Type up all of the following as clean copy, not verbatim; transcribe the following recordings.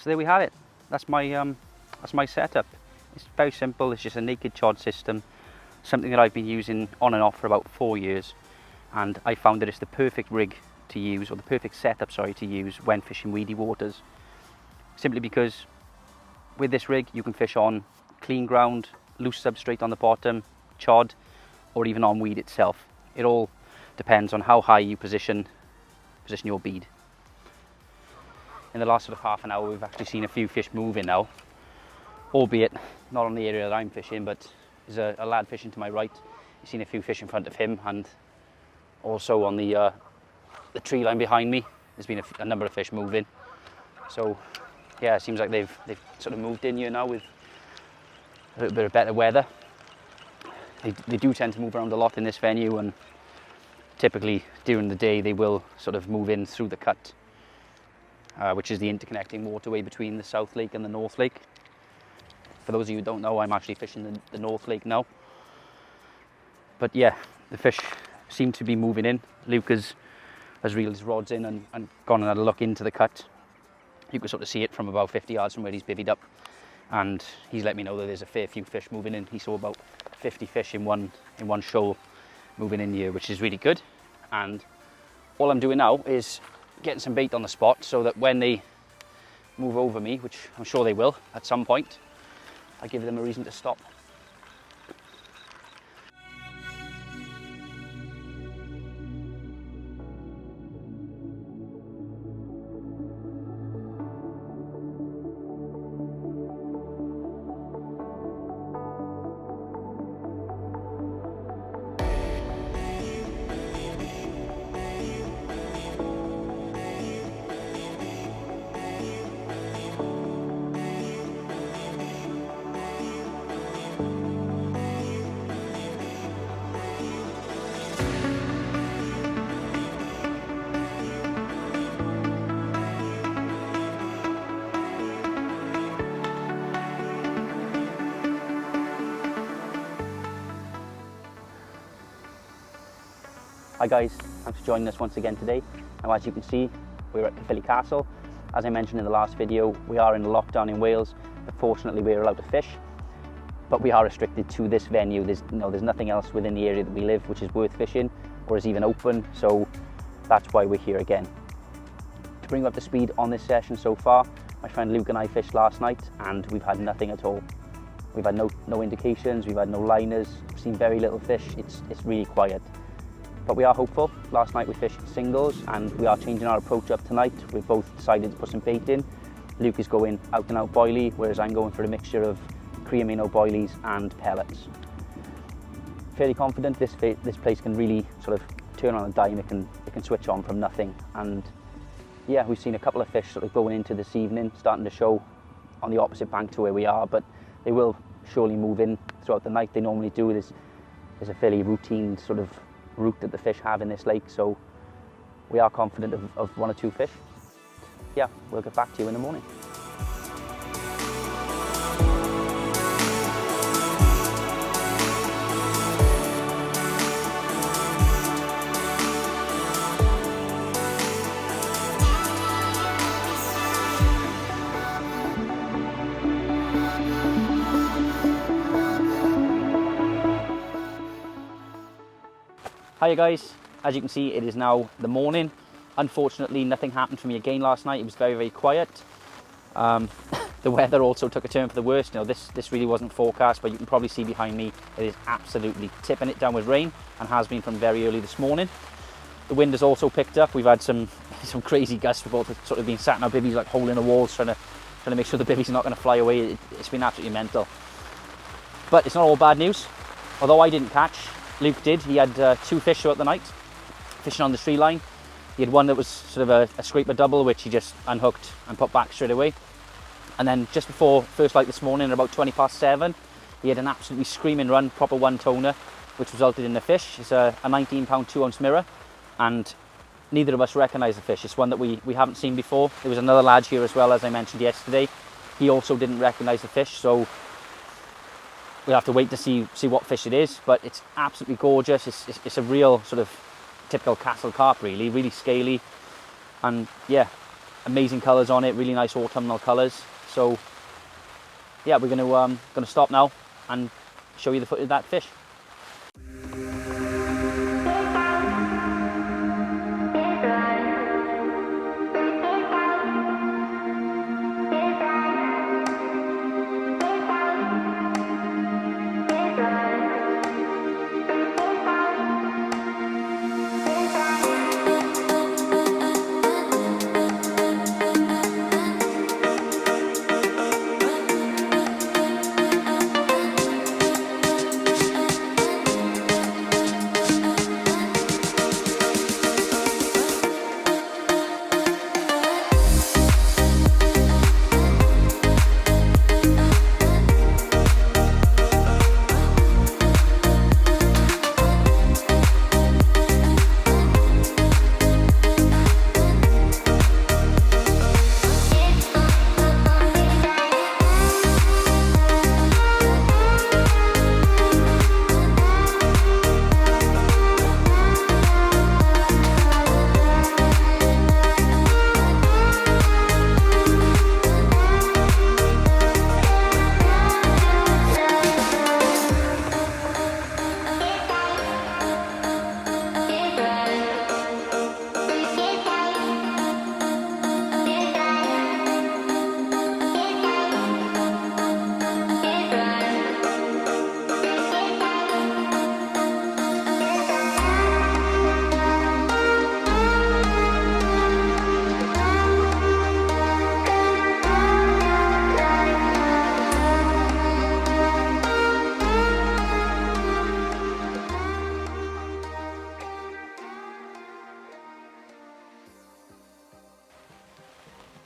So there we have it. That's my setup. It's very simple. It's just a naked chod system, something that I've been using on and off for about 4 years, and I found that it's the perfect rig to use, or the perfect setup, sorry, to use when fishing weedy waters. Simply because with this rig you can fish on clean ground, loose substrate on the bottom, chod, or even on weed itself. It all depends on how high you position your bead. In the last sort of half an hour we've actually seen a few fish moving now, albeit not on the area that I'm fishing, but there's a lad fishing to my right. You've seen a few fish in front of him, and also on the tree line behind me there's been a number of fish moving. So yeah, it seems like they've sort of moved in here now with a little bit of better weather. They do tend to move around a lot in this venue, and typically during the day they will sort of move in through the cut, which is the interconnecting waterway between the South Lake and the North Lake. For those of you who don't know, I'm actually fishing the North Lake now. But yeah, the fish seem to be moving in. Luke has reeled his rods in and gone and had a look into the cut. You can sort of see it from about 50 yards from where he's bivvied up, and he's let me know that there's a fair few fish moving in. He saw about 50 fish in one shoal moving in here, which is really good. And all I'm doing now is getting some bait on the spot, so that when they move over me, which I'm sure they will at some point, I give them a reason to stop. Hi guys, thanks for joining us once again today. Now, as you can see, we're at Caerphilly Castle. As I mentioned in the last video, we are in a lockdown in Wales, but fortunately we're allowed to fish. But we are restricted to this venue. There's nothing else within the area that we live which is worth fishing or is even open, so that's why we're here again. To bring you up to speed on this session so far, my friend Luke and I fished last night and we've had nothing at all. We've had no indications, we've had no liners, we've seen very little fish. It's really quiet. But we are hopeful. Last night we fished singles, and we are changing our approach up tonight. We've both decided to put some bait in. Luke is going out and out boilie, whereas I'm going for a mixture of creamino boilies and pellets. Fairly confident this place can really sort of turn on a dime. It can switch on from nothing. And yeah, we've seen a couple of fish sort of going into this evening, starting to show on the opposite bank to where we are, but they will surely move in throughout the night. They normally do. There's a fairly routine sort of route that the fish have in this lake, so we are confident of 1 or 2 fish. Yeah, we'll get back to you in the morning. Hiya guys, as you can see it is now the morning. Unfortunately nothing happened for me again last night. It was very quiet. The weather also took a turn for the worst. You know, this really wasn't forecast, but you can probably see behind me it is absolutely tipping it down with rain, and has been from very early this morning. The wind has also picked up. We've had some crazy gusts. We've both sort of been sat in our bivvies like holding the walls, trying to make sure the bivvies are not going to fly away. It's been absolutely mental. But it's not all bad news. Although I didn't catch, Luke did. He had 2 fish throughout the night, fishing on the tree line. He had one that was sort of a scraper double, which he just unhooked and put back straight away. And then just before first light this morning, at about 7:20, he had an absolutely screaming run, proper one toner, which resulted in the fish. It's a 19-pound 2-ounce mirror, and neither of us recognise the fish. It's one that we haven't seen before. There was another lad here as well, as I mentioned yesterday. He also didn't recognise the fish, so we'll have to wait to see what fish it is. But it's absolutely gorgeous. It's a real sort of typical Castle Carp, really scaly. And yeah, amazing colours on it, really nice autumnal colours. So yeah, we're gonna stop now and show you the footage of that fish.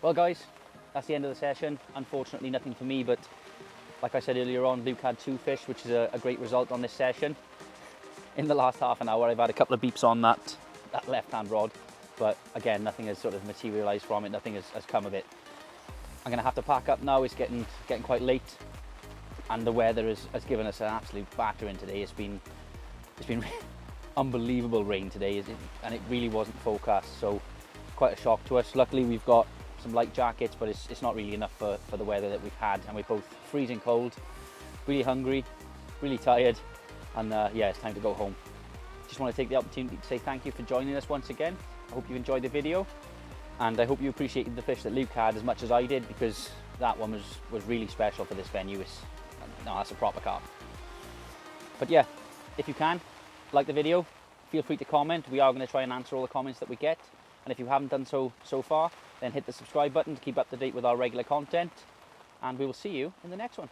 Well guys, that's the end of the session. Unfortunately nothing for me, but like I said earlier on, Luke had 2 fish, which is a great result on this session. In the last half an hour I've had a couple of beeps on that left hand rod, but again nothing has sort of materialised from it, nothing has come of it. I'm going to have to pack up now. It's getting quite late and the weather has given us an absolute battering today. It's been unbelievable rain today, and it really wasn't forecast, so quite a shock to us. Luckily we've got some light jackets, but it's not really enough for the weather that we've had, and we're both freezing cold, really hungry, really tired, and yeah, it's time to go home. Just want to take the opportunity to say thank you for joining us once again. I hope you enjoyed the video, and I hope you appreciated the fish that Luke had as much as I did, because that one was really special for this venue. No, that's a proper carp. But yeah, if you can, like the video, feel free to comment. We are going to try and answer all the comments that we get, and if you haven't done so far, then hit the subscribe button to keep up to date with our regular content, and we will see you in the next one.